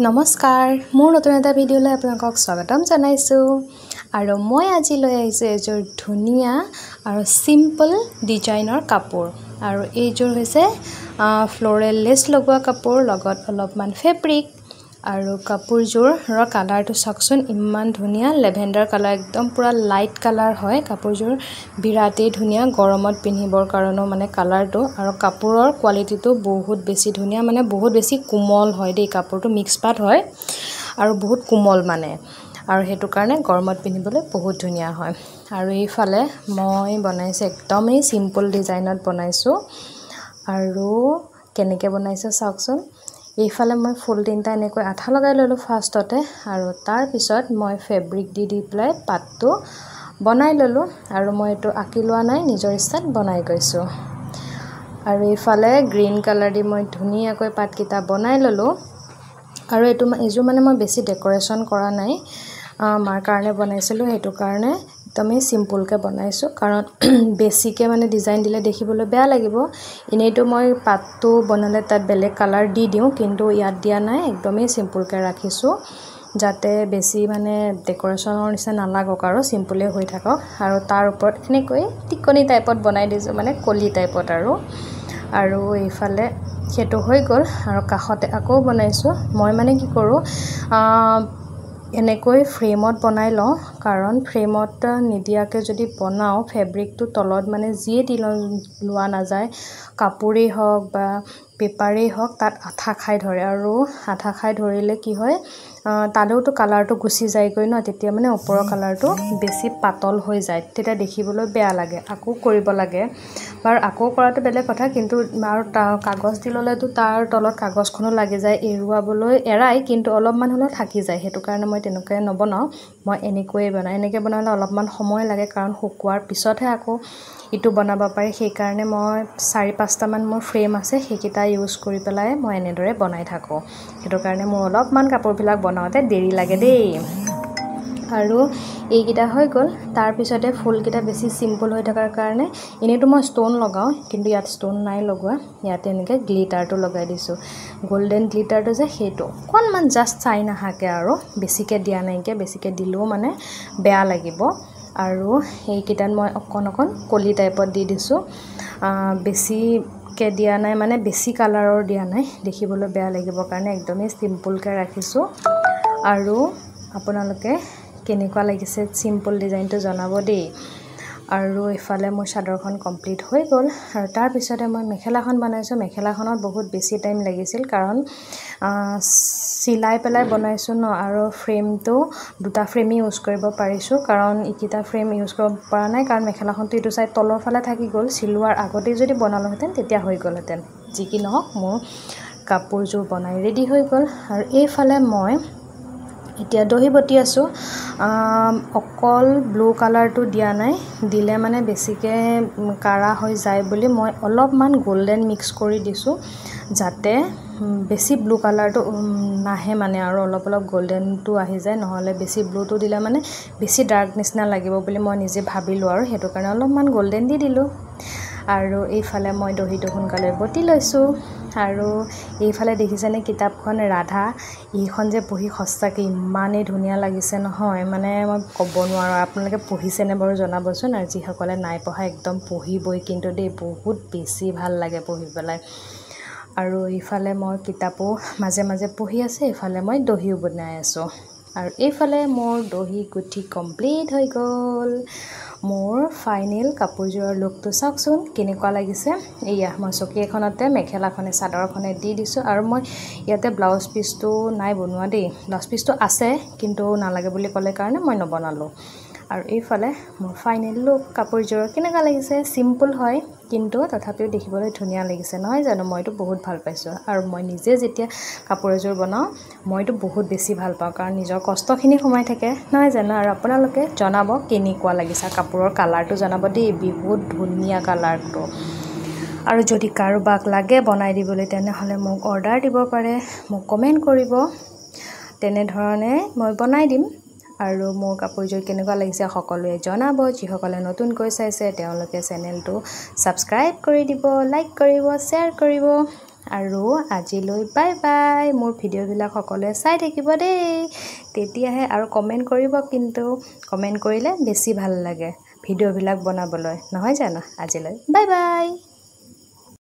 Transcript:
নমস্কাৰ মোৰ নতুন এটা ভিডিঅ'লৈ আপোনালোকক স্বাগতম জনাইছোঁ আৰু মই আজি লৈ আহিছোঁ এযোৰ ধুনীয়া আৰু সিম্পল ডিজাইনৰ কাপোৰ আৰু এইযোৰ হৈছে ফ্লোৰেল লেছ লগোৱা কাপোৰ লগত অলপমান ফেব্ৰিক আৰু কাপোৰযোৰৰ কালাৰটো চাওকচোন ইমান ধুনীয়া লেভেণ্ডাৰ কালাৰ একদম পুৰা লাইট কালাৰ হয় কাপোৰযোৰ বিৰাটেই ধুনীয়া গৰমত পিন্ধিবৰ কাৰণেও মানে কালাৰটো আৰু কাপোৰৰ কোৱালিটিটো বহুত বেছি ধুনীয়া মানে বহুত বেছি কোমল হয় দেই কাপোৰটো মিক্স পাট হয় আৰু বহুত কোমল মানে আৰু হেতু কাৰণে গৰমত পিন্ধিবলৈ বহুত ধুনীয়া হয় আৰু এইফালে মই বনাইছো একদমই সিম্পল ডিজাইনত বনাইছো আৰু কেনেকৈ বনাইছো চাওকচোন এইফালে মই ফুল তিনটা এনেকৈ আঠা লগাই ললো ফাৰ্ষ্টতে আৰু তাৰ পিছত মই ফেব্ৰিক দি প্লাই পাটটো বনাই ললো আৰু মই এটো আকি লোৱা নাই নিজৰ ইচ্ছাত বনাই গৈছো আৰু এইফালে গ্ৰীন কালাৰ দি মই ধুনীয়াকৈ পাটকিটা বনাই ললো আৰু এযোৰ মানে মই বেছি ডেকোৰেশন কৰা নাই মাৰ কাৰণে বনাইছিলো হেতু কাৰণে একদমই সিম্পল কে বনাইছো কাৰণ বেছিকে মানে ডিজাইন দিলে দেখিবলৈ বেয়া লাগিব ইনেটো মই পাটটো বনালে তাত বেলেগ কালাৰ দি দিও কিন্তু ইয়াত দিয়া নাই একদমই সিম্পল কে ৰাখিছো যাতে বেছি মানে ডেকোৰেশনৰ নিচিনা নালাগক আৰু সিম্পলে হৈ থাকক আৰু তাৰ ওপৰত এনেকৈ টিকনি টাইপত বনাই দিছো মানে কলি টাইপত আৰু এইফালে হেতু হৈ গল আৰু কাখতে আকৌ বনাইছো মই মানে কি কৰো এনেকৈ ফ্ৰেমত বনাই ল কাৰণ ফ্ৰেমত নিদিয়াকে যদি বনাও ফেব্ৰিকটো তলত মানে জিয়ে দি লোৱা নাযায় কাপোৰেই হওক বা পেপাৰেই হওক তাত আঠা খাই ধৰে আৰু আঠা খাই ধৰিলে কি হয় তালেওটো কালাৰটো গুছি যায় গৈ ন তেতিয়া মানে ওপৰৰ কালাৰটো বেছি পাতল হৈ যায় তেতিয়া দেখিবলৈ বেয়া লাগে আকৌ কৰিব লাগে বাৰ আকৌ কৰাটো বেলেগ কথা কিন্তু আৰু কাগজ দি ললেটো তাৰ তলত কাগজখনো লাগি যায় এৰুৱাবলৈ এৰাই কিন্তু অলপমান হলো থাকি যায় হেতু কাৰণে মই তেনেকৈ নবনাও মই এনেকৈ বনাই এনেকৈ বনালে অলপমান সময় লাগে কাৰণ শুকুৱাৰ পিছতহে আকৌ ইটো বনাব পাৰি সেই কাৰণে মই 4-5টা মান মোৰ ফ্ৰেম আছে সেইকিটা ইউজ কৰি পেলাই মই এনেদৰে বনাই থাকো হেতু কাৰণে মোৰ অলপমান কাপোৰবিলাক বনাওতে দেৰি লাগে দেই আৰু এইকিটা হৈ গল তাৰ পিছতে ফুলকিটা বেছি সিম্পল হৈ থকাৰ কাৰণে ইনেটো মই ষ্টোন লগাও কিন্তু ইয়াত ষ্টোন নাই লগোৱা ইয়াতে এনেকৈ গ্লিটাৰটো লগাই দিছো গোল্ডেন গ্লিটাৰটো যে হেতু কোনমান জাস্ট চাই নাহাকে আৰু বেছিকে দিয়া নাইকে বেছিকে দিলেও মানে বেয়া লাগিব আৰু এইকিটাত মই অকন কলি টাইপত দি দিছো বেছি কে দিয়া নাই মানে বেছি কালাৰৰ দিয়া নাই দেখিবলৈ বেয়া লাগিব কাৰণে একদমই সিম্পল কে ৰাখিছো আৰু আপোনালোকে কেনেকুৱা লাগিছে সিম্পল ডিজাইনটো জনাব দেই আৰু ইফালে মোৰ চাদৰখন কমপ্লিট হৈ গল আৰু তাৰ পিছতে মই মেখেলাখন বনাইছো মেখেলাখনত বহুত বেছি টাইম লাগিছিল কাৰণ সিলাই পেলাই বনাইছো ন আৰু ফ্ৰেমটো দুটা ফ্ৰেম ইউজ কৰিব পাৰিছো কাৰণ ইকিটা ফ্ৰেম ইউজ কৰিব পৰা নাই কাৰণ মেখেলাখনটো ইটো সাইড তলৰ ফালে থাকি গল সিলোৱাৰ আগতে যদি বনালোহেতেন তেতিয়া হৈ গলহেতেন যি কি নহওক মোৰ কাপোৰযোৰ বনাই ৰেডি হৈ গল আৰু এইফালে মই এতিয়া দহি বটি আছো অকল ব্লু কালাৰটো দিয়া নাই দিলে মানে বেছিকে কাৰা হৈ যায় বুলি মই অলপমান গোল্ডেন মিক্স কৰি দিছো যাতে বেছি ব্লু কালাৰটো নাহে মানে আৰু অলপ গোল্ডেনটো আহি যায় নহলে বেছি ব্লুটো দিলে মানে বেছি ডাৰ্ক নিচিনা লাগিব বুলি মই নিজে ভাবিলো আৰু হেতু কাৰণে অলপমান গোল্ডেন দি দিলো আৰু এইফালে মই দহিটো সোনকালে বটি লৈছো আৰু এইফালে দেখিছেনে কিতাপখন ৰাধা এইখন যে পঢ়ি সঁচাকৈ ইমানেই ধুনীয়া লাগিছে নহয় মানে মই ক'ব নোৱাৰো আপোনালোকে পঢ়িছেনে বাৰু জনাবচোন আৰু যিসকলে নাই পঢ়া একদম পঢ়িবই কিন্তু দেই বহুত বেছি ভাল লাগে পঢ়ি পেলাই আৰু এইফালে মই কিতাপো মাজে মাজে পঢ়ি আছে এইফালে মই দহিও বনাই আছো আৰু এইফালে মোৰ দহি গুঠি কমপ্লিট হৈ গল মোৰ ফাইনেল কাপোৰযোৰৰ লুকটো চাওকচোন কেনেকুৱা লাগিছে এয়া মই চকী এখনতে মেখেলাখনে চাদৰখনে দি দিছো আৰু মই ইয়াতে ব্লাউজ পিচটো নাই বনোৱা দেই ব্লাউজ পিচটো আছে কিন্তু নালাগে বুলি ক'লে কাৰণে মই নবনালো আৰু এইফালে মোৰ ফাইনেল লুক কাপোৰযোৰ কেনেকুৱা লাগিছে সিম্পল হয় কিন্তু তথাপিও দেখিবলৈ ধুনীয়া লাগিছে নহয় জানো মইতো বহুত ভাল পাইছো আৰু মই নিজে যেতিয়া কাপোৰ এযোৰ বনাও মইতো বহুত বেছি ভাল পাওঁ কাৰণ নিজৰ কষ্টখিনি সোমাই থাকে নহয় জানো আৰু আপোনালোকে জনাব কেনেকুৱা লাগিছে কাপোৰৰ কালাৰটো জনাব দেই বহুত ধুনীয়া কালাৰটো আৰু যদি কাৰোবাক লাগে বনাই দিবলৈ তেনেহলে মোক অৰ্ডাৰ দিব পাৰে মোক কমেন্ট কৰিব তেনে ধৰণে মই বনাই দিম আৰু মোৰ কাপোৰযোৰ কেনেকুৱা লাগিছে সকলোৱে জনাব যিসকলে নতুনকৈ চাইছে তেওঁলোকে চেনেলটো সাবস্ক্ৰাইব কৰি দিব লাইক কৰিব শ্বেয়াৰ কৰিব আৰু আজিলৈ বাই বাই। মোৰ ভিডিঅ'বিলাক সকলোৱে চাই থাকিব দেই, তেতিয়াহে আৰু কমেণ্ট কৰিব, কিন্তু কমেণ্ট কৰিলে বেছি ভাল লাগে ভিডিঅ'বিলাক বনাবলৈ, নহয় জানো? আজিলৈ বাই বাই।